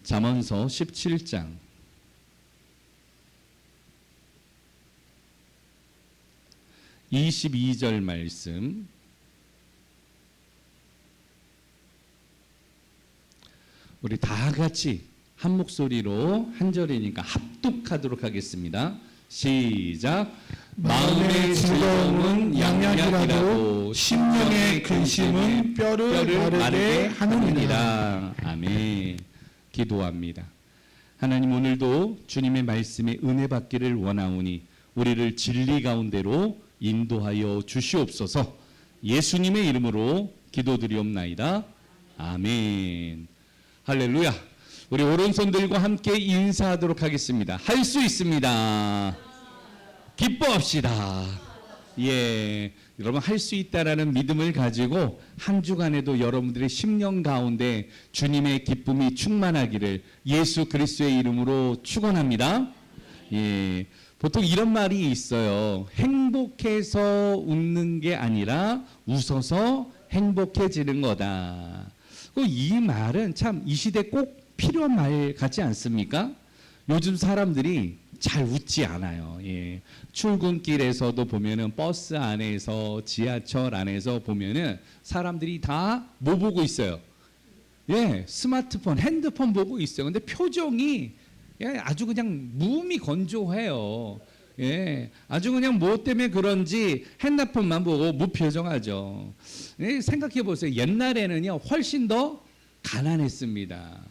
잠언서 17장 22절 말씀, 우리 다 같이 한 목소리로 한 절이니까 합독하도록 하겠습니다. 시작. 마음의 즐거움은 양약이라도 심령의 근심은 뼈를 마르게 하느니라. 아멘. 기도합니다. 하나님, 오늘도 주님의 말씀에 은혜 받기를 원하오니 우리를 진리 가운데로 인도하여 주시옵소서. 예수님의 이름으로 기도드리옵나이다. 아멘. 할렐루야. 우리 오른손들과 함께 인사하도록 하겠습니다. 할 수 있습니다. 기뻐합시다. 예, 여러분, 할 수 있다라는 믿음을 가지고 한 주간에도 여러분들의 심령 가운데 주님의 기쁨이 충만하기를 예수 그리스도의 이름으로 축원합니다. 예, 보통 이런 말이 있어요. 행복해서 웃는 게 아니라 웃어서 행복해지는 거다. 이 말은 참 이 시대 꼭 필요한 말 같지 않습니까? 요즘 사람들이 잘 웃지 않아요. 예. 출근길에서도 보면은, 버스 안에서, 지하철 안에서 보면은 사람들이 다 뭐 보고 있어요? 예, 스마트폰, 핸드폰 보고 있어요. 근데 표정이 아주 그냥 무음이 건조해요. 예, 아주 그냥 뭐 때문에 그런지 핸드폰만 보고 무표정하죠. 예, 생각해 보세요. 옛날에는요, 훨씬 더 가난했습니다.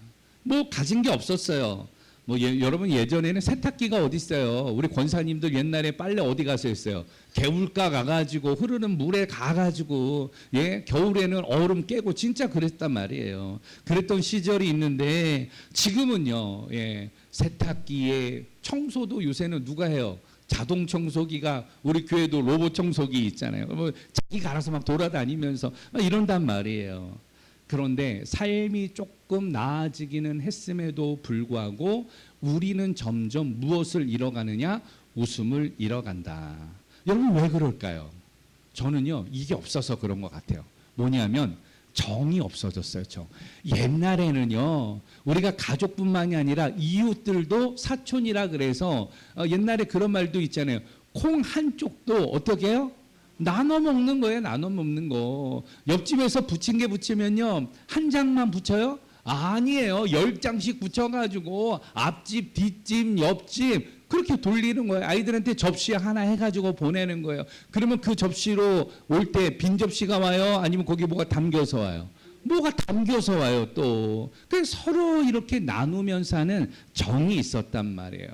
뭐 가진 게 없었어요. 여러분, 예전에는 세탁기가 어디 있어요? 우리 권사님들 옛날에 빨래 어디 가서 했어요? 개울가 가가지고 흐르는 물에 가가지고, 예, 겨울에는 얼음 깨고 진짜 그랬단 말이에요. 그랬던 시절이 있는데 지금은요, 예, 세탁기에 청소도 요새는 누가 해요? 자동 청소기가, 우리 교회도 로봇 청소기 있잖아요. 자기가 알아서 막 돌아다니면서 막 이런단 말이에요. 그런데 삶이 조금 나아지기는 했음에도 불구하고 우리는 점점 무엇을 잃어가느냐? 웃음을 잃어간다. 여러분, 왜 그럴까요? 저는요, 이게 없어서 그런 것 같아요. 뭐냐면 정이 없어졌어요. 정. 옛날에는요, 우리가 가족뿐만이 아니라 이웃들도 사촌이라 그래서 옛날에 그런 말도 있잖아요. 콩 한 쪽도 어떻게 해요? 나눠 먹는 거예요. 나눠 먹는 거. 옆집에서 부침개 부치면요, 한 장만 부쳐요? 아니에요. 10장씩 붙여가지고 앞집, 뒷집, 옆집 그렇게 돌리는 거예요. 아이들한테 접시 하나 해가지고 보내는 거예요. 그러면 그 접시로 올 때 빈 접시가 와요? 아니면 거기 뭐가 담겨서 와요? 뭐가 담겨서 와요 또. 그래서 서로 이렇게 나누면서 하는 정이 있었단 말이에요.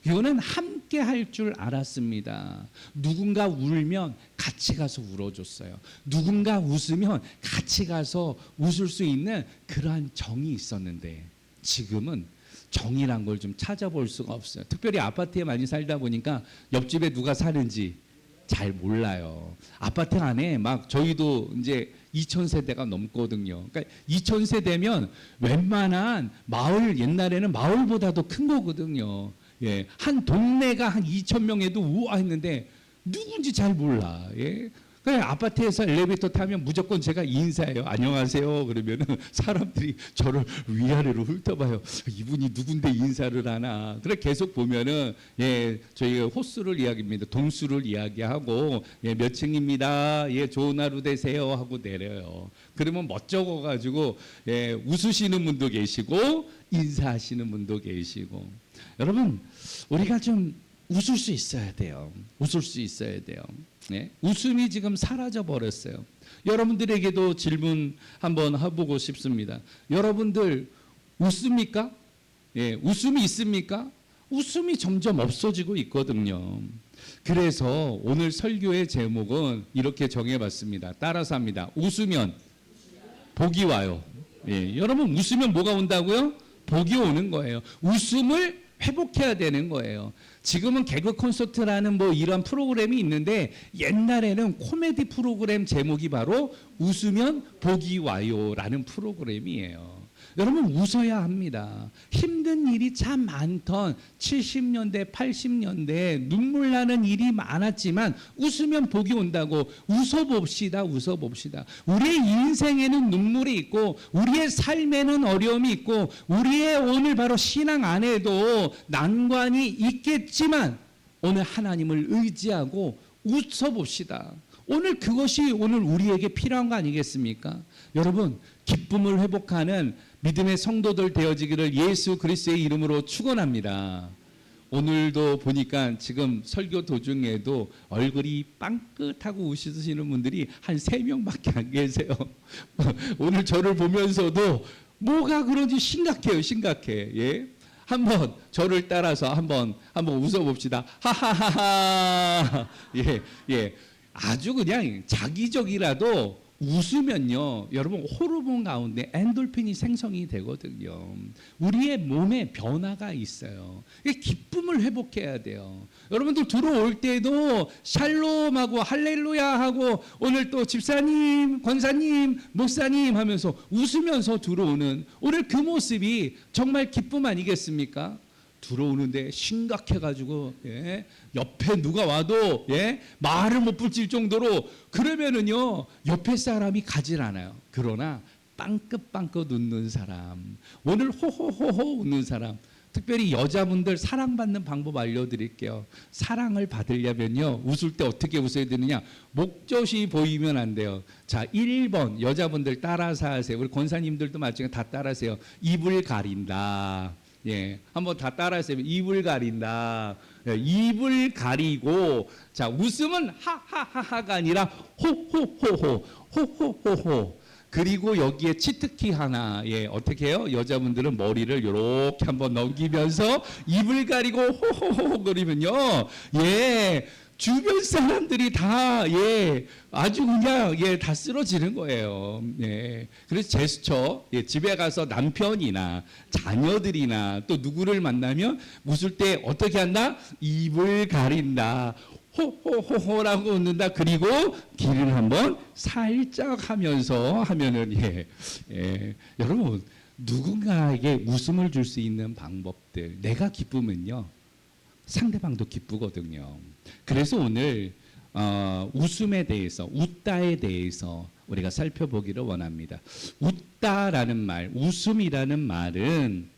이거는 함께 할 줄 알았습니다. 누군가 울면 같이 가서 울어줬어요. 누군가 웃으면 같이 가서 웃을 수 있는 그러한 정이 있었는데, 지금은 정이란 걸 좀 찾아볼 수가 없어요. 특별히 아파트에 많이 살다 보니까 옆집에 누가 사는지 잘 몰라요. 아파트 안에 막 저희도 이제 2000세대가 넘거든요. 그러니까 2000세대면 웬만한 마을, 옛날에는 마을보다도 큰 거거든요. 예, 한 동네가 한 2000명에도 우와 했는데 누군지 잘 몰라. 예. 그냥 아파트에서 엘리베이터 타면 무조건 제가 인사해요. 안녕하세요. 그러면은 사람들이 저를 위아래로 훑어봐요. 이분이 누군데 인사를 하나. 그래 계속 보면은, 예, 저희가 호수를 이야기합니다. 동수를 이야기하고, 예, 몇 층입니다. 예, 좋은 하루 되세요 하고 내려요. 그러면 멋쩍어가지고, 예, 웃으시는 분도 계시고 인사하시는 분도 계시고. 여러분, 우리가 좀 웃을 수 있어야 돼요. 웃을 수 있어야 돼요. 네? 웃음이 지금 사라져 버렸어요. 여러분들에게도 질문 한번 해보고 싶습니다. 여러분들 웃습니까? 예, 웃음이 있습니까? 웃음이 점점 없어지고 있거든요. 그래서 오늘 설교의 제목은 이렇게 정해봤습니다. 따라서 합니다. 웃으면 복이 와요. 예, 여러분, 웃으면 뭐가 온다고요? 복이 오는 거예요. 웃음을 회복해야 되는 거예요. 지금은 개그 콘서트라는 뭐 이런 프로그램이 있는데, 옛날에는 코미디 프로그램 제목이 바로 웃으면 복이 와요라는 프로그램이에요. 여러분 웃어야 합니다. 힘든 일이 참 많던 70년대, 80년대 눈물 나는 일이 많았지만 웃으면 복이 온다고 웃어봅시다. 웃어봅시다. 우리의 인생에는 눈물이 있고 우리의 삶에는 어려움이 있고 우리의 오늘 바로 신앙 안에도 난관이 있겠지만 오늘 하나님을 의지하고 웃어봅시다. 오늘 그것이 오늘 우리에게 필요한 거 아니겠습니까? 여러분 기쁨을 회복하는 믿음의 성도들 되어지기를 예수 그리스도의 이름으로 축원합니다. 오늘도 보니까 지금 설교 도중에도 얼굴이 빵긋하고 웃으시는 분들이 한 3명밖에 안 계세요. 오늘 저를 보면서도 뭐가 그런지 심각해요. 심각해. 예? 한번 저를 따라서 한번 웃어봅시다. 하하하하. 예, 예. 아주 그냥 자기적이라도 웃으면요, 여러분 호르몬 가운데 엔돌핀이 생성이 되거든요. 우리의 몸에 변화가 있어요. 기쁨을 회복해야 돼요. 여러분들 들어올 때도 샬롬하고 할렐루야 하고 오늘 또 집사님, 권사님, 목사님 하면서 웃으면서 들어오는 오늘 그 모습이 정말 기쁨 아니겠습니까? 들어오는데 심각해가지고 예, 옆에 누가 와도 예, 말을 못 붙일 정도로 그러면은요 옆에 사람이 가질 않아요. 그러나 빵긋빵긋 웃는 사람, 오늘 호호호호 웃는 사람, 특별히 여자분들 사랑받는 방법 알려드릴게요. 사랑을 받으려면요 웃을 때 어떻게 웃어야 되느냐, 목젖이 보이면 안 돼요. 자 1번 여자분들 따라서 하세요. 우리 권사님들도 마찬가지 다 따라하세요. 입을 가린다. 예, 한번 다 따라하세요. 입을 가린다. 예, 입을 가리고 자 웃음은 하하하하가 아니라 호호호호 호호호호. 그리고 여기에 치트키 하나. 예, 어떻게 해요? 여자분들은 머리를 이렇게 한번 넘기면서 입을 가리고 호호호 거리면요. 예. 주변 사람들이 다, 예, 아주 그냥, 예, 다 쓰러지는 거예요. 예. 그래서 제스처, 예, 집에 가서 남편이나 자녀들이나 또 누구를 만나면 웃을 때 어떻게 한다? 입을 가린다. 호호호호라고 웃는다. 그리고 귀를 한번 살짝 하면서 하면은, 예, 예. 여러분, 누군가에게 웃음을 줄 수 있는 방법들. 내가 기쁘면요. 상대방도 기쁘거든요. 그래서 오늘 웃음에 대해서, 웃다에 대해서 우리가 살펴보기를 원합니다. 웃다라는 말, 웃음이라는 말은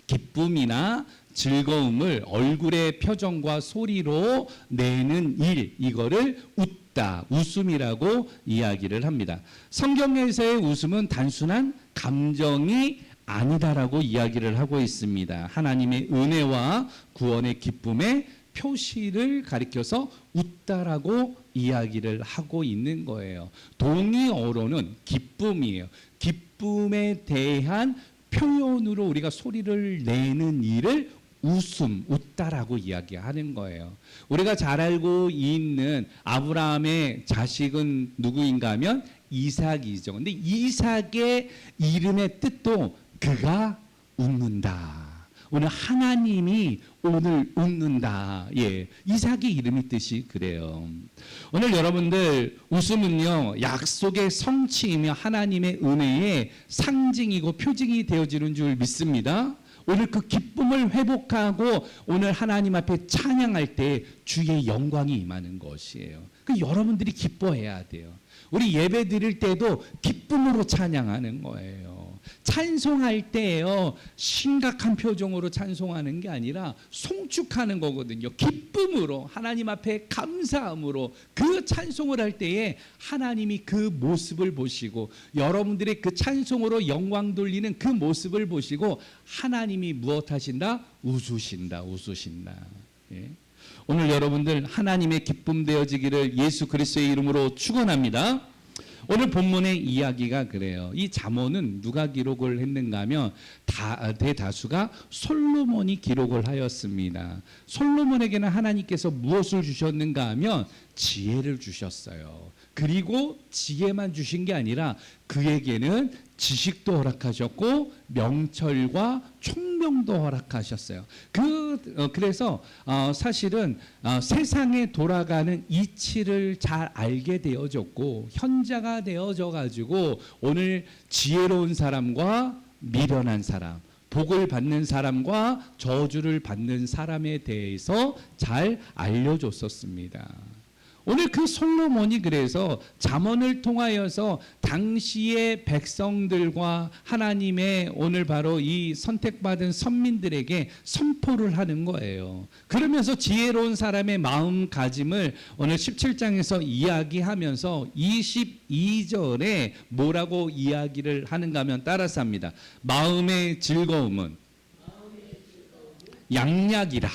기쁨이나 즐거움을 얼굴의 표정과 소리로 내는 일, 이거를 웃다, 웃음이라고 이야기를 합니다. 성경에서의 웃음은 단순한 감정이 아니다라고 이야기를 하고 있습니다. 하나님의 은혜와 구원의 기쁨의 표시를 가리켜서 웃다라고 이야기를 하고 있는 거예요. 동의어로는 기쁨이에요. 기쁨에 대한 표현으로 우리가 소리를 내는 일을 웃음, 웃다라고 이야기하는 거예요. 우리가 잘 알고 있는 아브라함의 자식은 누구인가 하면 이삭이죠. 근데 이삭의 이름의 뜻도 그가 웃는다. 오늘 하나님이 오늘 웃는다. 예, 이삭의 이름의 뜻이 그래요. 오늘 여러분들 웃음은요 약속의 성취이며 하나님의 은혜의 상징이고 표징이 되어지는 줄 믿습니다. 오늘 그 기쁨을 회복하고 오늘 하나님 앞에 찬양할 때 주의 영광이 임하는 것이에요. 그 여러분들이 기뻐해야 돼요. 우리 예배 드릴 때도 기쁨으로 찬양하는 거예요. 찬송할 때요 심각한 표정으로 찬송하는 게 아니라 송축하는 거거든요. 기쁨으로 하나님 앞에 감사함으로 그 찬송을 할 때에 하나님이 그 모습을 보시고 여러분들의 그 찬송으로 영광 돌리는 그 모습을 보시고 하나님이 무엇 하신다? 웃으신다. 웃으신다. 예. 오늘 여러분들 하나님의 기쁨 되어지기를 예수 그리스도의 이름으로 축원합니다. 오늘 본문의 이야기가 그래요. 이 잠언은 누가 기록을 했는가 하면 대다수가 솔로몬이 기록을 하였습니다. 솔로몬에게는 하나님께서 무엇을 주셨는가 하면 지혜를 주셨어요. 그리고 지혜만 주신 게 아니라 그에게는 지식도 허락하셨고 명철과 총명도 허락하셨어요. 그래서 사실은 세상에 돌아가는 이치를 잘 알게 되어졌고 현자가 되어져 가지고 오늘 지혜로운 사람과 미련한 사람, 복을 받는 사람과 저주를 받는 사람에 대해서 잘 알려줬었습니다. 오늘 그 솔로몬이 그래서 잠언을 통하여서 당시의 백성들과 하나님의 오늘 바로 이 선택받은 선민들에게 선포를 하는 거예요. 그러면서 지혜로운 사람의 마음가짐을 오늘 17장에서 이야기하면서 22절에 뭐라고 이야기를 하는가 하면 따라서 합니다. 마음의 즐거움은 양약이라.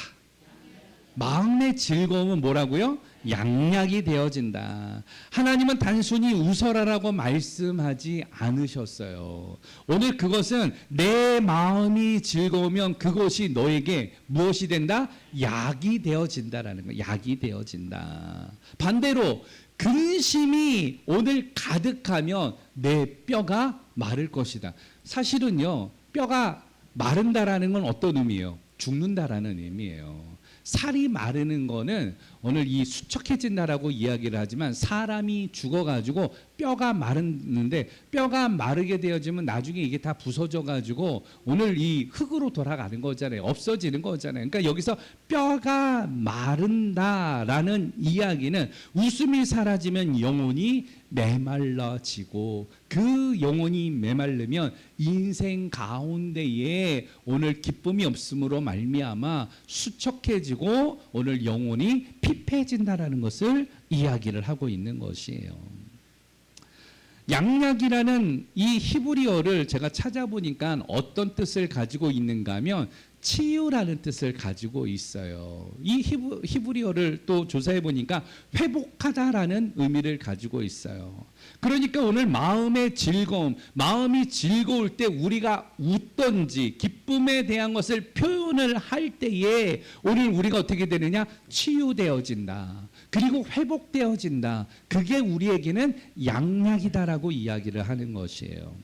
마음의 즐거움은 뭐라고요? 양약이 되어진다. 하나님은 단순히 웃어라라고 말씀하지 않으셨어요. 오늘 그것은 내 마음이 즐거우면 그것이 너에게 무엇이 된다? 약이 되어진다라는 거예요. 약이 되어진다. 반대로 근심이 오늘 가득하면 내 뼈가 마를 것이다. 사실은요, 뼈가 마른다라는 건 어떤 의미예요? 죽는다라는 의미예요. 살이 마르는 거는 오늘 이 수척해진다라고 이야기를 하지만 사람이 죽어가지고 뼈가 마르는데 뼈가 마르게 되어지면 나중에 이게 다 부서져가지고 오늘 이 흙으로 돌아가는 거잖아요. 없어지는 거잖아요. 그러니까 여기서 뼈가 마른다라는 이야기는 웃음이 사라지면 영혼이 메말라지고 그 영혼이 메말르면 인생 가운데에 오늘 기쁨이 없음으로 말미암아 수척해지고 오늘 영혼이 피폐해진다라는 것을 이야기를 하고 있는 것이에요. 양약이라는 이 히브리어를 제가 찾아보니까 어떤 뜻을 가지고 있는가 하면 치유라는 뜻을 가지고 있어요. 이 히브리어를 또 조사해 보니까 회복하다라는 의미를 가지고 있어요. 그러니까 오늘 마음의 즐거움, 마음이 즐거울 때 우리가 웃던지 기쁨에 대한 것을 표현을 할 때에 오늘 우리가 어떻게 되느냐? 치유되어진다. 그리고 회복되어진다. 그게 우리에게는 양약이다라고 이야기를 하는 것이에요.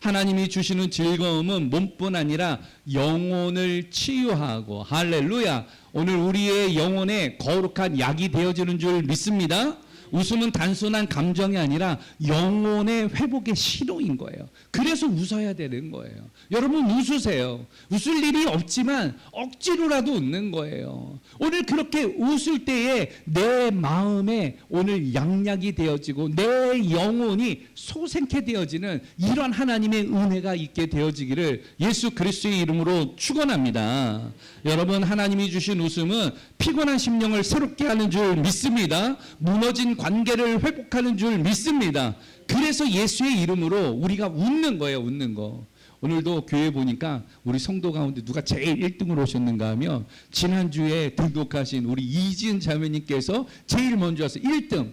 하나님이 주시는 즐거움은 몸뿐 아니라 영혼을 치유하고 할렐루야. 오늘 우리의 영혼에 거룩한 약이 되어지는 줄 믿습니다. 웃음은 단순한 감정이 아니라 영혼의 회복의 신호인 거예요. 그래서 웃어야 되는 거예요. 여러분 웃으세요. 웃을 일이 없지만 억지로라도 웃는 거예요. 오늘 그렇게 웃을 때에 내 마음에 오늘 양약이 되어지고 내 영혼이 소생케 되어지는 이런 하나님의 은혜가 있게 되어지기를 예수 그리스도의 이름으로 축원합니다. 여러분 하나님이 주신 웃음은 피곤한 심령을 새롭게 하는 줄 믿습니다. 무너진 관계를 회복하는 줄 믿습니다. 그래서 예수의 이름으로 우리가 웃는 거예요. 웃는 거. 오늘도 교회 보니까 우리 성도 가운데 누가 제일 1등으로 오셨는가 하면 지난주에 등록하신 우리 이지은 자매님께서 제일 먼저 와서 1등.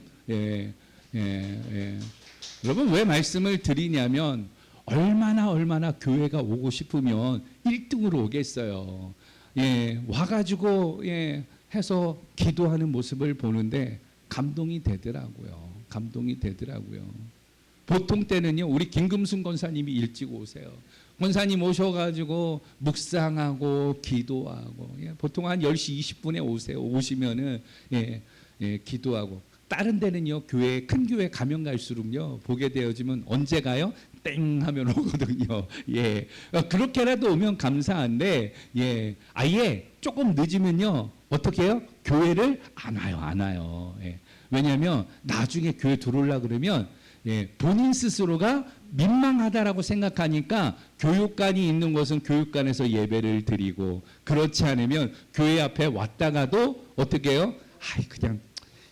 여러분 왜 말씀을 드리냐면 얼마나 교회가 오고 싶으면 1등으로 오겠어요. 와가지고 해서 기도하는 모습을 보는데 감동이 되더라고요. 감동이 되더라고요. 보통 때는요, 우리 김금순 권사님이 일찍 오세요. 권사님 오셔가지고 묵상하고 기도하고 보통 한 10시 20분에 오세요. 오시면은 기도하고. 다른 데는요, 큰 교회 가면 갈수록요, 보게 되어지면 언제 가요? 땡 하면 오거든요. 그렇게라도 오면 감사한데, 아예 조금 늦으면요, 어떻게 해요? 교회를 안 와요. 왜냐하면 나중에 교회 들어오려고 그러면 본인 스스로가 민망하다라고 생각하니까 교육관이 있는 곳은 교육관에서 예배를 드리고 그렇지 않으면 교회 앞에 왔다가도 어떻게 해요? 그냥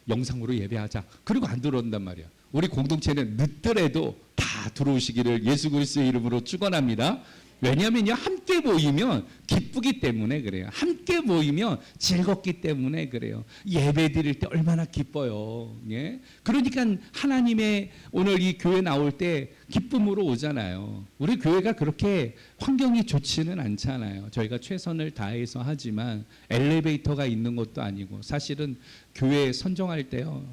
영상으로 예배하자. 그리고 안 들어온단 말이야. 우리 공동체는 늦더라도 다 들어오시기를 예수 그리스도의 이름으로 축원합니다. 왜냐하면요, 함께 모이면 기쁘기 때문에 그래요. 함께 모이면 즐겁기 때문에 그래요. 예배 드릴 때 얼마나 기뻐요. 그러니까 하나님의 오늘 이 교회 나올 때 기쁨으로 오잖아요. 우리 교회가 그렇게 환경이 좋지는 않잖아요. 저희가 최선을 다해서 하지만 엘리베이터가 있는 것도 아니고 사실은 교회 선정할 때요,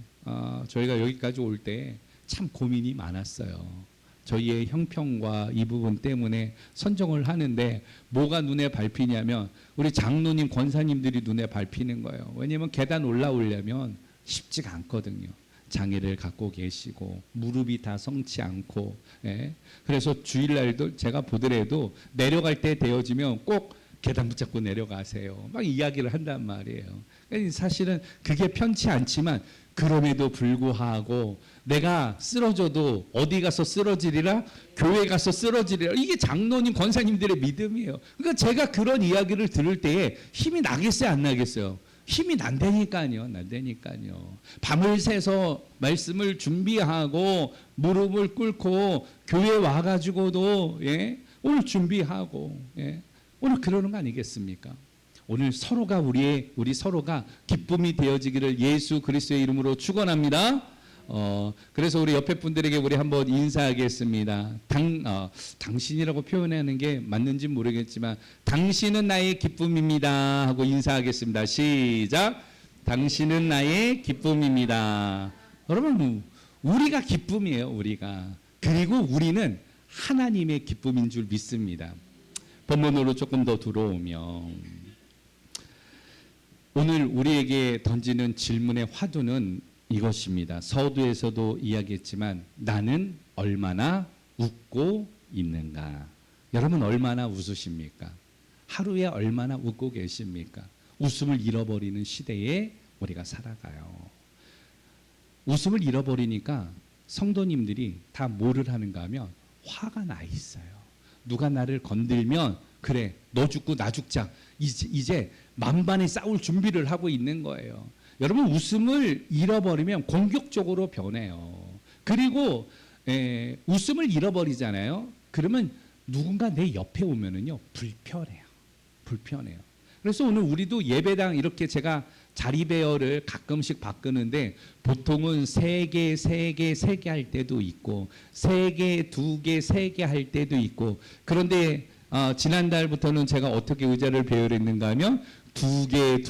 저희가 여기까지 올 때 참 고민이 많았어요. 저희의 형평과 이 부분 때문에 선정을 하는데 뭐가 눈에 밟히냐면 우리 장로님 권사님들이 눈에 밟히는 거예요. 왜냐하면 계단 올라오려면 쉽지가 않거든요. 장애를 갖고 계시고 무릎이 다 성치 않고, 예. 그래서 주일날도 제가 보더라도 내려갈 때 되어지면 꼭 계단 붙잡고 내려가세요. 막 이야기를 한단 말이에요. 그러니까 사실은 그게 편치 않지만 그럼에도 불구하고 내가 쓰러져도 어디 가서 쓰러지리라, 교회 가서 쓰러지리라. 이게 장로님, 권사님들의 믿음이에요. 그러니까 제가 그런 이야기를 들을 때에 힘이 나겠어요, 안 나겠어요? 힘이 난다니까요. 밤을 새서 말씀을 준비하고 무릎을 꿇고 교회 와가지고도, 예? 오늘 준비하고, 예? 오늘 그러는 거 아니겠습니까? 오늘 서로가 우리 서로가 기쁨이 되어지기를 예수 그리스도의 이름으로 축원합니다. 그래서 우리 옆에 분들에게 우리 한번 인사하겠습니다. 당신이라고 표현하는 게 맞는지 모르겠지만 당신은 나의 기쁨입니다 하고 인사하겠습니다. 시작. 당신은 나의 기쁨입니다. 여러분, 우리가 기쁨이에요. 우리가. 그리고 우리는 하나님의 기쁨인 줄 믿습니다. 본문으로 조금 더 들어오면 오늘 우리에게 던지는 질문의 화두는 이것입니다. 서두에서도 이야기했지만 나는 얼마나 웃고 있는가? 여러분 얼마나 웃으십니까? 하루에 얼마나 웃고 계십니까? 웃음을 잃어버리는 시대에 우리가 살아가요. 웃음을 잃어버리니까 성도님들이 다 뭐를 하는가 하면 화가 나 있어요. 누가 나를 건들면 그래 너 죽고 나 죽자 이제 만반의 싸울 준비를 하고 있는 거예요. 여러분 웃음을 잃어버리면 공격적으로 변해요. 그리고 웃음을 잃어버리잖아요. 그러면 누군가 내 옆에 오면은요 불편해요. 그래서 오늘 우리도 예배당 이렇게 제가 자리 배열을 가끔씩 바꾸는데 보통은 3개 할 때도 있고 3개, 2개, 3개 할 때도 있고 그런데 지난달부터는 제가 어떻게 의자를 배열했는가 하면 2개.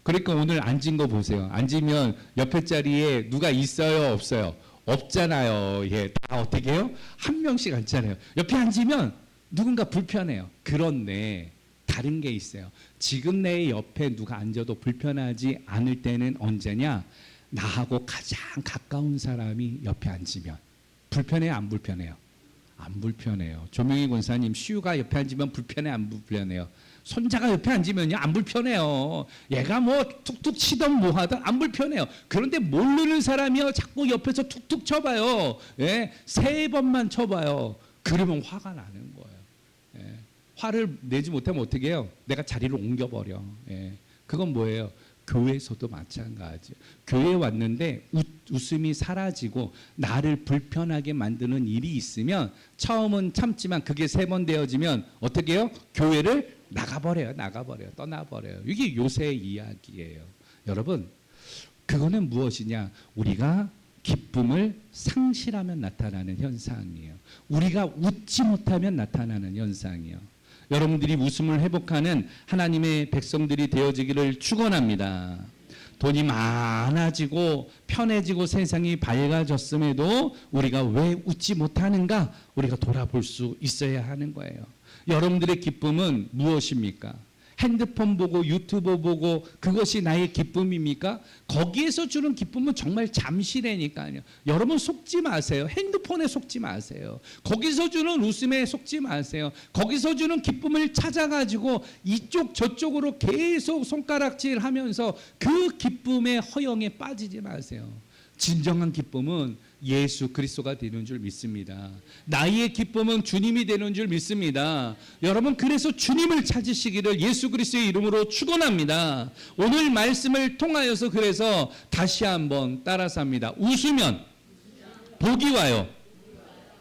그러니까 오늘 앉은 거 보세요. 앉으면 옆에 자리에 누가 있어요? 없어요? 없잖아요. 예, 다 어떻게 해요? 한 명씩 앉잖아요. 옆에 앉으면 누군가 불편해요. 그런데 다른 게 있어요. 지금 내 옆에 누가 앉아도 불편하지 않을 때는 언제냐? 나하고 가장 가까운 사람이 옆에 앉으면 불편해요? 안 불편해요? 안 불편해요. 조명희 권사님, 시우가 옆에 앉으면 불편해? 안 불편해요? 손자가 옆에 앉으면요 안 불편해요. 얘가 뭐 툭툭 치던 뭐 하든 안 불편해요. 그런데 모르는 사람이요 자꾸 옆에서 툭툭 쳐봐요. 예, 3번만 쳐봐요. 그러면 화가 나는 거예요. 예, 화를 내지 못하면 어떻게 해요? 내가 자리를 옮겨버려. 예, 그건 뭐예요? 교회에서도 마찬가지. 교회에 왔는데 웃음이 사라지고 나를 불편하게 만드는 일이 있으면 처음은 참지만 그게 3번 되어지면 어떻게 해요? 교회를 나가버려요. 떠나버려요. 이게 요새의 이야기예요. 여러분, 그거는 무엇이냐? 우리가 기쁨을 상실하면 나타나는 현상이에요. 우리가 웃지 못하면 나타나는 현상이에요. 여러분들이 웃음을 회복하는 하나님의 백성들이 되어지기를 축원합니다. 돈이 많아지고 편해지고 세상이 밝아졌음에도 우리가 왜 웃지 못하는가? 우리가 돌아볼 수 있어야 하는 거예요. 여러분들의 기쁨은 무엇입니까? 핸드폰 보고 유튜브 보고 그것이 나의 기쁨입니까? 거기에서 주는 기쁨은 정말 잠시라니까요. 여러분 속지 마세요. 핸드폰에 속지 마세요. 거기서 주는 웃음에 속지 마세요. 거기서 주는 기쁨을 찾아가지고 이쪽 저쪽으로 계속 손가락질하면서 그 기쁨의 허영에 빠지지 마세요. 진정한 기쁨은 예수 그리스도가 되는 줄 믿습니다. 나의 기쁨은 주님이 되는 줄 믿습니다. 여러분 그래서 주님을 찾으시기를 예수 그리스도의 이름으로 축원합니다. 오늘 말씀을 통하여서 그래서 다시 한번 따라서 합니다. 웃으면 복이 와요.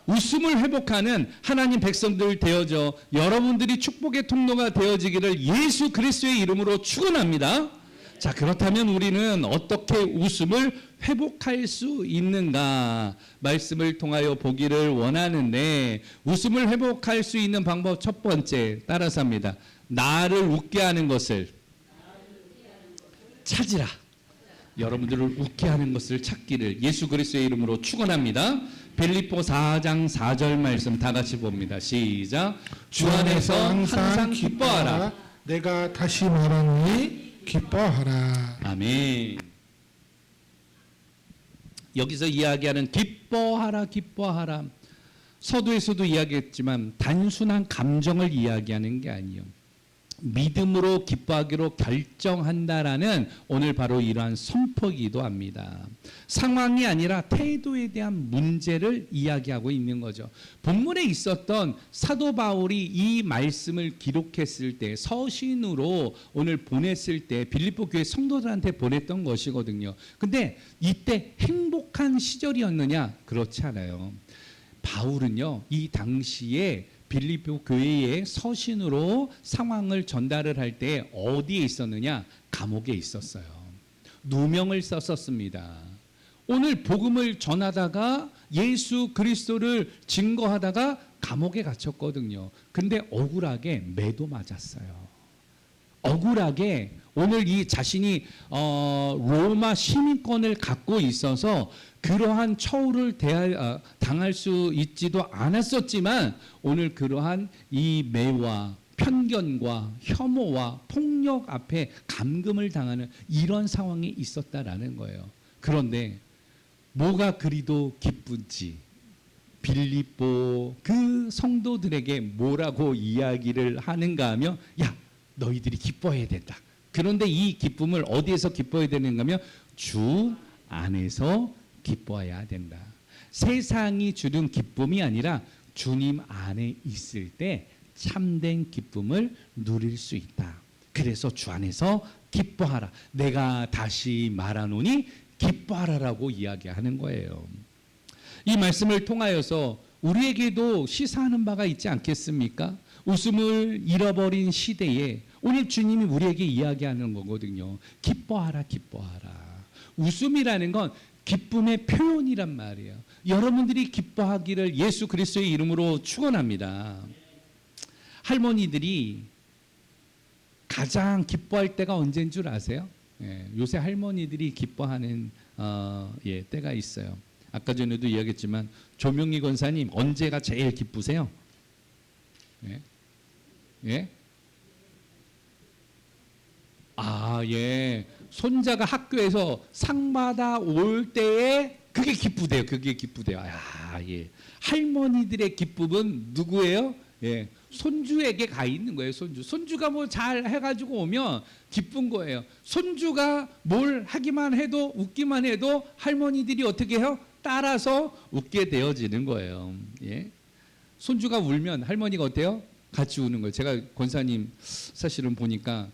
웃음을 회복하는 하나님 백성들 되어져 여러분들이 축복의 통로가 되어지기를 예수 그리스도의 이름으로 축원합니다. 자, 그렇다면 우리는 어떻게 웃음을 회복할 수 있는가? 말씀을 통하여 보기를 원하는데 웃음을 회복할 수 있는 방법 첫 번째 따라서 합니다. 나를 웃게 하는 것을 찾으라. 여러분들을 웃게 하는 것을 찾기를 예수 그리스도의 이름으로 축원합니다. 빌립보 4장 4절 말씀 다 같이 봅니다. 시작. 주 안에서 항상 기뻐하라. 내가 다시 말하노니 기뻐하라. 아멘. 여기서 이야기하는 기뻐하라 기뻐하라, 서두에서도 이야기했지만 단순한 감정을 이야기하는 게 아니에요. 믿음으로 기뻐하기로 결정한다라는 오늘 바로 이러한 선포이기도 합니다. 상황이 아니라 태도에 대한 문제를 이야기하고 있는 거죠. 본문에 있었던 사도 바울이 이 말씀을 기록했을 때, 서신으로 오늘 보냈을 때 빌립보 교회 성도들한테 보냈던 것이거든요. 근데 이때 행복한 시절이었느냐? 그렇지 않아요. 바울은요, 이 당시에 빌립보 교회의 서신으로 상황을 전달을 할 때 어디에 있었느냐? 감옥에 있었어요. 누명을 썼었습니다. 오늘 복음을 전하다가 예수 그리스도를 증거하다가 감옥에 갇혔거든요. 근데 억울하게 매도 맞았어요. 억울하게 오늘 이 자신이 로마 시민권을 갖고 있어서 그러한 처우를 당할 수 있지도 않았었지만 오늘 그러한 이 매와 편견과 혐오와 폭력 앞에 감금을 당하는 이런 상황이 있었다라는 거예요. 그런데 뭐가 그리도 기쁜지 빌립보 그 성도들에게 뭐라고 이야기를 하는가 하면, 야, 너희들이 기뻐해야 된다. 그런데 이 기쁨을 어디에서 기뻐해야 되는가 하면 주 안에서 기뻐해야 된다. 세상이 주는 기쁨이 아니라 주님 안에 있을 때 참된 기쁨을 누릴 수 있다. 그래서 주 안에서 기뻐하라. 내가 다시 말하노니 기뻐하라라고 이야기하는 거예요. 이 말씀을 통하여서 우리에게도 시사하는 바가 있지 않겠습니까? 웃음을 잃어버린 시대에 오늘 주님이 우리에게 이야기하는 거거든요. 기뻐하라 기뻐하라. 웃음이라는 건 기쁨의 표현이란 말이에요. 여러분들이 기뻐하기를 예수 그리스도의 이름으로 축원합니다. 할머니들이 가장 기뻐할 때가 언제인 줄 아세요? 요새 할머니들이 기뻐하는 때가 있어요. 아까 전에도 이야기했지만 조명희 권사님 언제가 제일 기쁘세요? 예? 손자가 학교에서 상 받아 올 때에 그게 기쁘대요. 그게 기쁘대요. 할머니들의 기쁨은 누구예요? 손주에게 가 있는 거예요. 손주가 뭐 잘 해가지고 오면 기쁜 거예요. 손주가 뭘 하기만 해도 웃기만 해도 할머니들이 어떻게 해요? 따라서 웃게 되어지는 거예요. 손주가 울면 할머니가 어때요? 같이 우는 거예요. 제가 권사님 사실은 보니까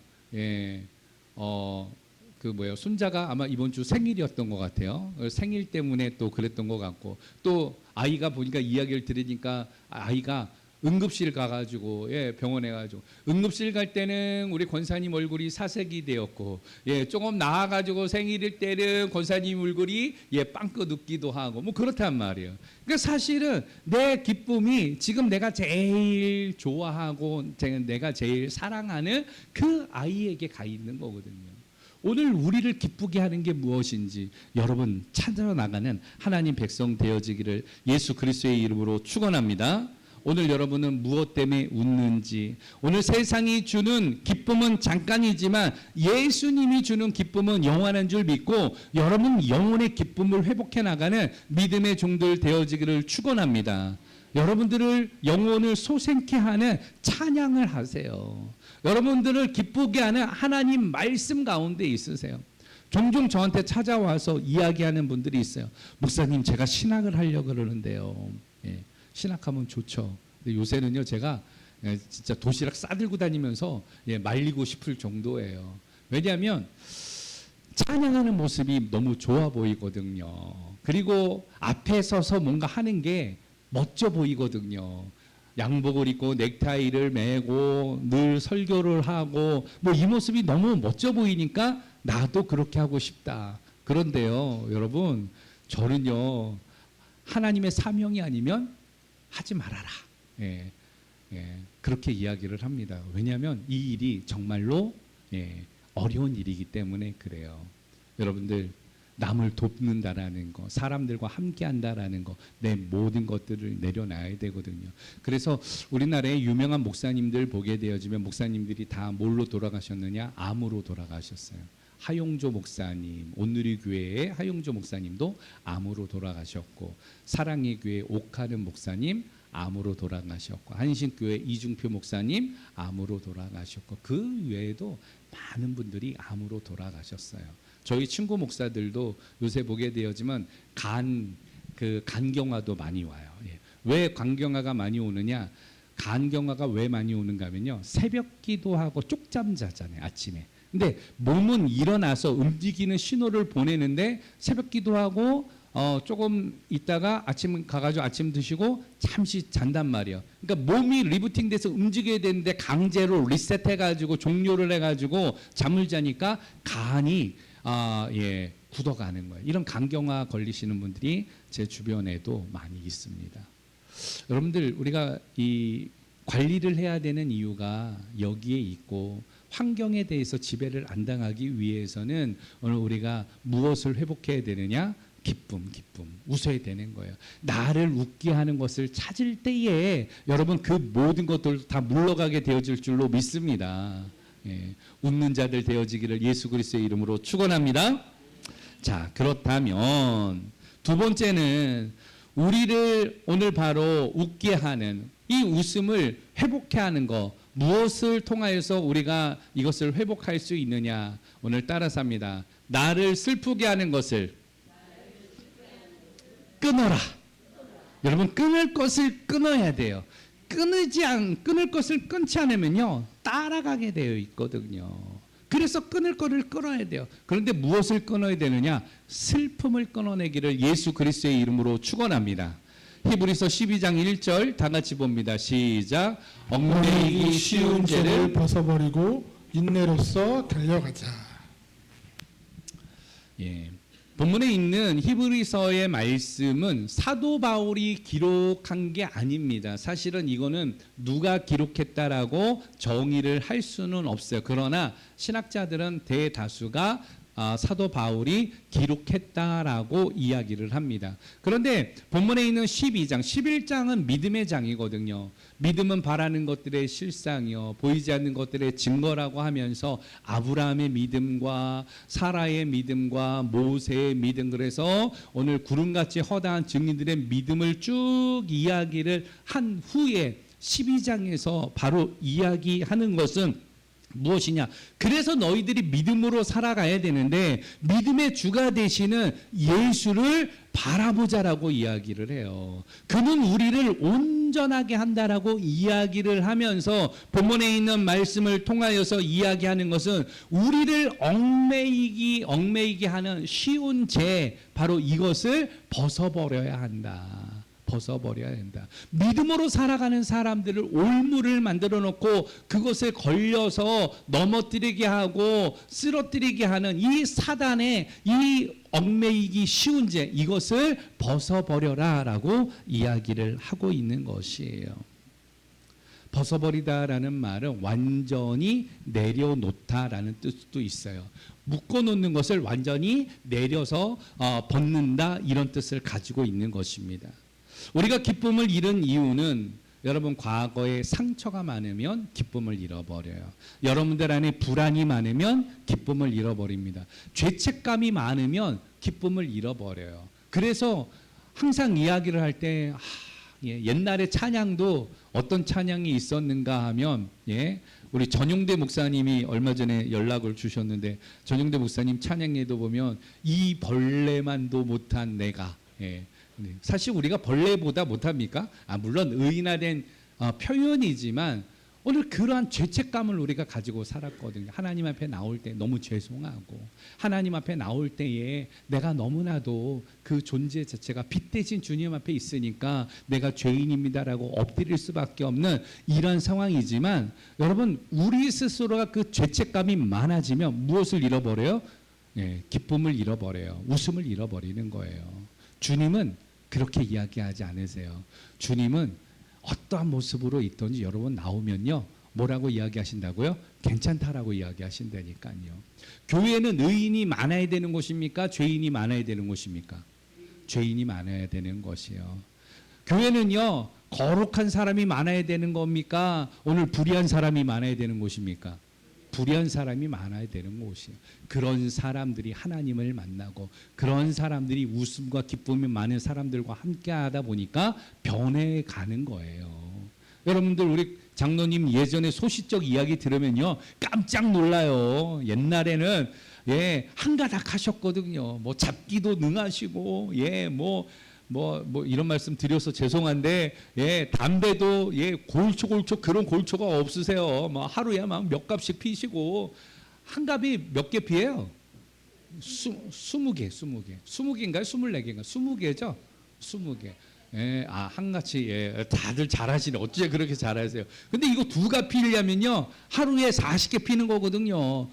손자가 아마 이번 주 생일이었던 것 같아요. 생일 때문에 또 그랬던 것 같고, 또 아이가 보니까 이야기를 들으니까 아이가 응급실 가가지고 병원에 가지고 응급실 갈 때는 우리 권사님 얼굴이 사색이 되었고, 조금 나아가지고 생일일 때는 권사님 얼굴이 빵긋 웃기도 하고 뭐 그렇단 말이에요. 그러니까 사실은 내 기쁨이 지금 내가 제일 좋아하고 내가 제일 사랑하는 그 아이에게 가 있는 거거든요. 오늘 우리를 기쁘게 하는 게 무엇인지 여러분 찾아 나가는 하나님 백성 되어지기를 예수 그리스도의 이름으로 축원합니다. 오늘 여러분은 무엇 때문에 웃는지, 오늘 세상이 주는 기쁨은 잠깐이지만 예수님이 주는 기쁨은 영원한 줄 믿고 여러분 영혼의 기쁨을 회복해 나가는 믿음의 종들 되어지기를 축원합니다. 여러분들을 영혼을 솟게 하는 찬양을 하세요. 여러분들을 기쁘게 하는 하나님 말씀 가운데 있으세요. 종종 저한테 찾아와서 이야기하는 분들이 있어요. 목사님, 제가 신학을 하려고 그러는데요. 신학하면 좋죠. 근데 요새는요, 제가 진짜 도시락 싸들고 다니면서 말리고 싶을 정도예요. 왜냐하면 찬양하는 모습이 너무 좋아 보이거든요. 그리고 앞에 서서 뭔가 하는 게 멋져 보이거든요. 양복을 입고 넥타이를 매고 늘 설교를 하고 뭐 이 모습이 너무 멋져 보이니까 나도 그렇게 하고 싶다. 그런데요, 여러분, 저는요, 하나님의 사명이 아니면 하지 말아라. 그렇게 이야기를 합니다. 왜냐하면 이 일이 정말로 어려운 일이기 때문에 그래요. 여러분들, 남을 돕는다라는 거, 사람들과 함께한다라는 거, 내 모든 것들을 내려놔야 되거든요. 그래서 우리나라의 유명한 목사님들 보게 되어지면 목사님들이 다 뭘로 돌아가셨느냐? 암으로 돌아가셨어요. 하용조 목사님, 온누리교회의 하용조 목사님도 암으로 돌아가셨고, 사랑의 교회 옥하는 목사님 암으로 돌아가셨고, 한신교회 이중표 목사님 암으로 돌아가셨고, 그 외에도 많은 분들이 암으로 돌아가셨어요. 저희 친구 목사들도 요새 보게 되었지만 간경화도 많이 와요. 예. 왜 간경화가 많이 오느냐? 간경화가 왜 많이 오는가 하면요, 새벽 기도하고 쪽잠 자잖아요, 아침에. 근데 몸은 일어나서 움직이는 신호를 보내는데 새벽 기도하고 조금 있다가 아침 가가지고 아침 드시고 잠시 잔단 말이에요. 그러니까 몸이 리부팅 돼서 움직여야 되는데 강제로 리셋해가지고 종료를 해가지고 잠을 자니까 간이 굳어가는 거예요. 이런 간경화 걸리시는 분들이 제 주변에도 많이 있습니다. 여러분들, 우리가 이 관리를 해야 되는 이유가 여기에 있고, 환경에 대해서 지배를 안 당하기 위해서는 오늘 우리가 무엇을 회복해야 되느냐? 기쁨, 웃어야 되는 거예요. 나를 웃게 하는 것을 찾을 때에 여러분 그 모든 것들 다 물러가게 되어질 줄로 믿습니다. 예, 웃는 자들 되어지기를 예수 그리스도의 이름으로 축원합니다. 자, 그렇다면 두 번째는 우리를 오늘 바로 웃게 하는 이 웃음을 회복해 하는 것, 무엇을 통하여서 우리가 이것을 회복할 수 있느냐? 오늘 따라서 합니다. 나를 슬프게 하는 것을 끊어라. 여러분, 끊을 것을 끊어야 돼요. 끊을 것을 끊지 않으면요, 따라가게 되어 있거든요. 그래서 끊을 것을 끊어야 돼요. 그런데 무엇을 끊어야 되느냐? 슬픔을 끊어내기를 예수 그리스도의 이름으로 축원합니다. 히브리서 12장 1절 다 같이 봅니다. 시작. 얽매이기 쉬운 죄를 벗어버리고 인내로써 달려가자. 예. 본문에 있는 히브리서의 말씀은 사도 바울이 기록한 게 아닙니다. 사실은 이거는 누가 기록했다라고 정의를 할 수는 없어요. 그러나 신학자들은 대다수가 사도 바울이 기록했다라고 이야기를 합니다. 그런데 본문에 있는 12장, 11장은 믿음의 장이거든요. 믿음은 바라는 것들의 실상이요, 보이지 않는 것들의 증거라고 하면서 아브라함의 믿음과 사라의 믿음과 모세의 믿음, 그래서 오늘 구름같이 허다한 증인들의 믿음을 쭉 이야기를 한 후에 12장에서 바로 이야기하는 것은 무엇이냐? 그래서 너희들이 믿음으로 살아가야 되는데 믿음의 주가 되시는 예수를 바라보자라고 이야기를 해요. 그는 우리를 온전하게 한다라고 이야기를 하면서 본문에 있는 말씀을 통하여서 이야기하는 것은 우리를 얽매이게 하는 쉬운 죄, 바로 이것을 벗어버려야 한다. 벗어버려야 된다. 믿음으로 살아가는 사람들을 올무를 만들어 놓고 그것에 걸려서 넘어뜨리게 하고 쓰러뜨리게 하는 이 사단의 이 얽매이기 쉬운 죄, 이것을 벗어버려라 라고 이야기를 하고 있는 것이에요. 벗어버리다라는 말은 완전히 내려놓다라는 뜻도 있어요. 묶어놓는 것을 완전히 내려서 벗는다, 이런 뜻을 가지고 있는 것입니다. 우리가 기쁨을 잃은 이유는 여러분, 과거에 상처가 많으면 기쁨을 잃어버려요. 여러분들 안에 불안이 많으면 기쁨을 잃어버립니다. 죄책감이 많으면 기쁨을 잃어버려요. 그래서 항상 이야기를 할 때 옛날에 찬양도 어떤 찬양이 있었는가 하면 우리 전용대 목사님이 얼마 전에 연락을 주셨는데, 전용대 목사님 찬양에도 보면 이 벌레만도 못한 내가, 사실 우리가 벌레보다 못합니까? 물론 의인화된 표현이지만 오늘 그러한 죄책감을 우리가 가지고 살았거든요. 하나님 앞에 나올 때 너무 죄송하고, 하나님 앞에 나올 때에 내가 너무나도 그 존재 자체가 빛 대신 주님 앞에 있으니까 내가 죄인입니다라고 엎드릴 수밖에 없는 이런 상황이지만, 여러분, 우리 스스로가 그 죄책감이 많아지면 무엇을 잃어버려요? 기쁨을 잃어버려요. 웃음을 잃어버리는 거예요. 주님은 그렇게 이야기하지 않으세요. 주님은 어떠한 모습으로 있든지 여러분 나오면요, 뭐라고 이야기하신다고요? 괜찮다라고 이야기하신다니까요. 교회는 의인이 많아야 되는 곳입니까? 죄인이 많아야 되는 곳입니까? 죄인이 많아야 되는 것이요. 교회는요, 거룩한 사람이 많아야 되는 겁니까? 오늘 불의한 사람이 많아야 되는 곳입니까? 불의한 사람이 많아야 되는 곳이에요. 그런 사람들이 하나님을 만나고 그런 사람들이 웃음과 기쁨이 많은 사람들과 함께 하다 보니까 변해가는 거예요. 여러분들 우리 장로님 예전에 소시적 이야기 들으면요 깜짝 놀라요. 옛날에는 한가닥 하셨거든요. 뭐 잡기도 능하시고 뭐 이런 말씀 드려서 죄송한데 담배도 골초골초 그런 골초가 없으세요. 뭐 하루에 막 몇 갑씩 피시고 한 갑이 몇 개 피해요? 20개. 20개인가요? 24개인가요? 20개죠? 20개. 한같이 다들 잘하시네. 어째 그렇게 잘하세요? 근데 이거 두 갑 피려면요 하루에 40개 피는 거거든요.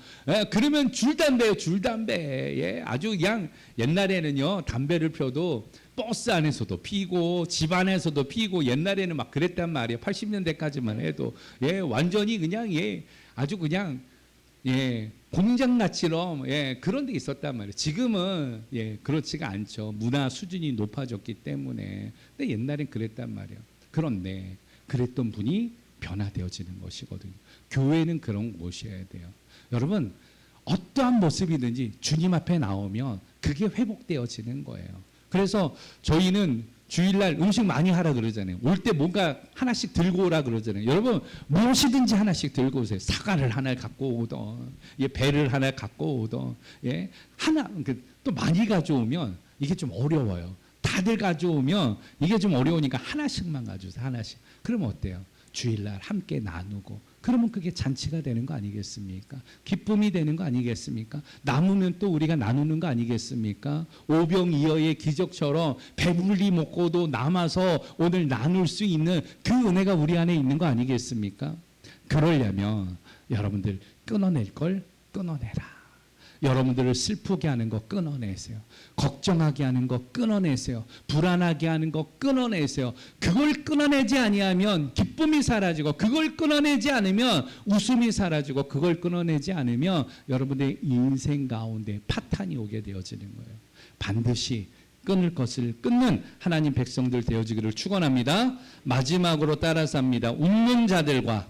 그러면 줄담배예요, 줄담배. 아주 그냥 옛날에는요 담배를 펴도 버스 안에서도 피고 집 안에서도 피고 옛날에는 막 그랬단 말이에요. 80년대까지만 해도 완전히 그냥 아주 그냥 공장같이럼 그런 데 있었단 말이에요. 지금은 그렇지가 않죠. 문화 수준이 높아졌기 때문에. 근데 옛날엔 그랬단 말이에요. 그런데 그랬던 분이 변화되어지는 것이거든요. 교회는 그런 곳이어야 돼요. 여러분 어떠한 모습이든지 주님 앞에 나오면 그게 회복되어지는 거예요. 그래서 저희는 주일날 음식 많이 하라 그러잖아요. 올 때 뭔가 하나씩 들고 오라 그러잖아요. 여러분 무엇이든지 하나씩 들고 오세요. 사과를 하나 갖고 오던, 배를 하나 갖고 오던, 하나 또 많이 가져오면 이게 좀 어려워요. 다들 가져오면 이게 좀 어려우니까 하나씩만 가져오세요. 하나씩. 그러면 어때요? 주일날 함께 나누고 그러면 그게 잔치가 되는 거 아니겠습니까? 기쁨이 되는 거 아니겠습니까? 남으면 또 우리가 나누는 거 아니겠습니까? 오병이어의 기적처럼 배불리 먹고도 남아서 오늘 나눌 수 있는 그 은혜가 우리 안에 있는 거 아니겠습니까? 그러려면 여러분들 끊어낼 걸 끊어내라. 여러분들을 슬프게 하는 거 끊어내세요. 걱정하게 하는 거 끊어내세요. 불안하게 하는 거 끊어내세요. 그걸 끊어내지 아니하면 기쁨이 사라지고 그걸 끊어내지 않으면 웃음이 사라지고 그걸 끊어내지 않으면 여러분의 인생 가운데 파탄이 오게 되어지는 거예요. 반드시 끊을 것을 끊는 하나님 백성들 되어지기를 축원합니다. 마지막으로 따라서 합니다. 웃는 자들과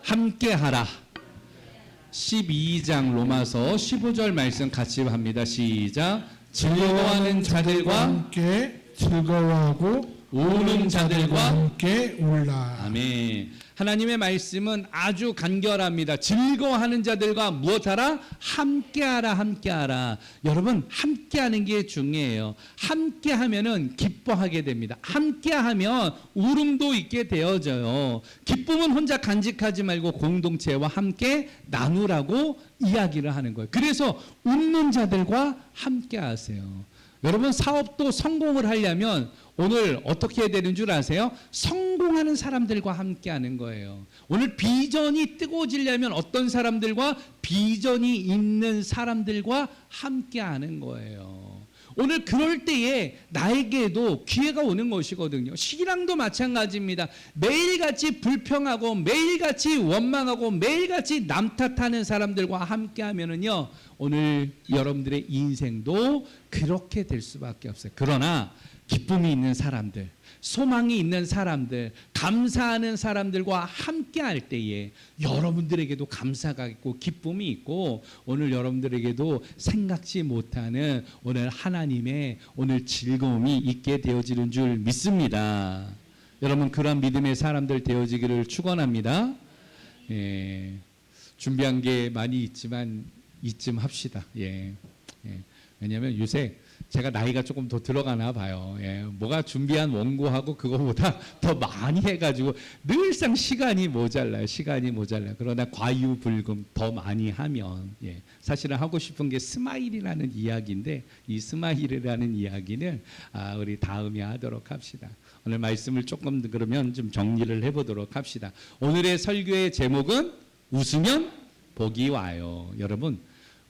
함께하라. 12장 로마서 15절 말씀 같이 합니다. 시작. 즐거워하는 자들과 함께 즐거워하고 우는 자들과 함께 울라. 아멘. 하나님의 말씀은 아주 간결합니다. 즐거워하는 자들과 무엇하라? 함께하라, 함께하라. 여러분 함께하는 게 중요해요. 함께하면은 기뻐하게 됩니다. 함께하면 울음도 있게 되어져요. 기쁨은 혼자 간직하지 말고 공동체와 함께 나누라고 이야기를 하는 거예요. 그래서 웃는 자들과 함께하세요. 여러분 사업도 성공을 하려면 오늘 어떻게 해야 되는 줄 아세요? 성공하는 사람들과 함께하는 거예요. 오늘 비전이 뜨거워지려면 어떤 사람들과 비전이 있는 사람들과 함께하는 거예요. 오늘 그럴 때에 나에게도 기회가 오는 것이거든요. 신앙도 마찬가지입니다. 매일같이 불평하고 매일같이 원망하고 매일같이 남 탓하는 사람들과 함께하면은요 오늘 여러분들의 인생도 그렇게 될 수밖에 없어요. 그러나 기쁨이 있는 사람들, 소망이 있는 사람들, 감사하는 사람들과 함께 할 때에 여러분들에게도 감사가 있고 기쁨이 있고 오늘 여러분들에게도 생각지 못하는 오늘 하나님의 오늘 즐거움이 있게 되어지는 줄 믿습니다. 여러분 그러한 믿음의 사람들 되어지기를 축원합니다. 준비한 게 많이 있지만 이쯤 합시다. 왜냐하면 요새 제가 나이가 조금 더 들어가나 봐요. 뭐가 준비한 원고하고 그거보다 더 많이 해가지고 늘상 시간이 모자라요. 그러나 과유불급 더 많이 하면 사실은 하고 싶은 게 스마일이라는 이야기인데 이 스마일이라는 이야기는 우리 다음에 하도록 합시다. 오늘 말씀을 조금 그러면 좀 정리를 해보도록 합시다. 오늘의 설교의 제목은 웃으면 복이 와요. 여러분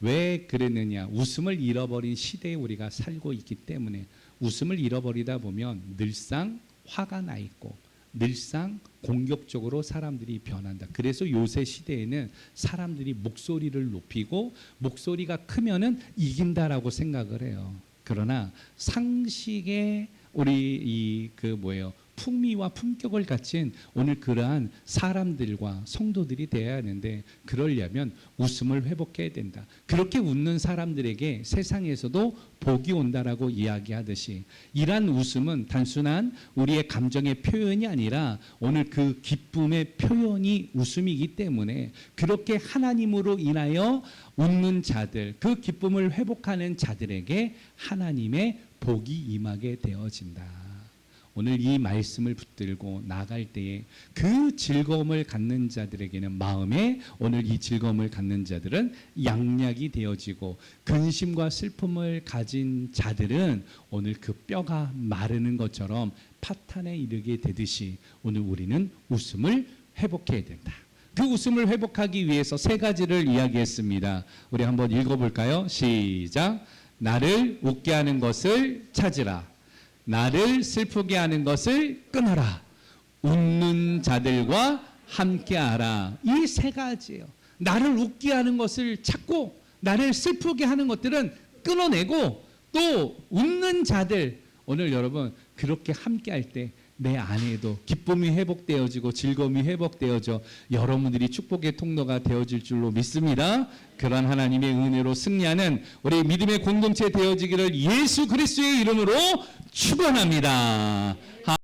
왜 그랬느냐? 웃음을 잃어버린 시대에 우리가 살고 있기 때문에 웃음을 잃어버리다 보면 늘상 화가 나 있고 늘상 공격적으로 사람들이 변한다. 그래서 요새 시대에는 사람들이 목소리를 높이고 목소리가 크면은 이긴다라고 생각을 해요. 그러나 상식의 우리 풍미와 품격을 갖춘 오늘 그러한 사람들과 성도들이 되어야 하는데, 그러려면 웃음을 회복해야 된다. 그렇게 웃는 사람들에게 세상에서도 복이 온다라고 이야기하듯이, 이러한 웃음은 단순한 우리의 감정의 표현이 아니라 오늘 그 기쁨의 표현이 웃음이기 때문에, 그렇게 하나님으로 인하여 웃는 자들, 그 기쁨을 회복하는 자들에게 하나님의 복이 임하게 되어진다. 오늘 이 말씀을 붙들고 나갈 때에 그 즐거움을 갖는 자들에게는, 마음에 오늘 이 즐거움을 갖는 자들은 양약이 되어지고, 근심과 슬픔을 가진 자들은 오늘 그 뼈가 마르는 것처럼 파탄에 이르게 되듯이 오늘 우리는 웃음을 회복해야 된다. 그 웃음을 회복하기 위해서 세 가지를 이야기했습니다. 우리 한번 읽어볼까요? 시작. 나를 웃게 하는 것을 찾으라. 나를 슬프게 하는 것을 끊어라. 웃는 자들과 함께하라. 이 세 가지예요. 나를 웃게 하는 것을 찾고, 나를 슬프게 하는 것들은 끊어내고, 또 웃는 자들, 오늘 여러분 그렇게 함께할 때 내 안에도 기쁨이 회복되어지고 즐거움이 회복되어져 여러분들이 축복의 통로가 되어질 줄로 믿습니다. 그러한 하나님의 은혜로 승리하는 우리 믿음의 공동체 되어지기를 예수 그리스도의 이름으로 축원합니다.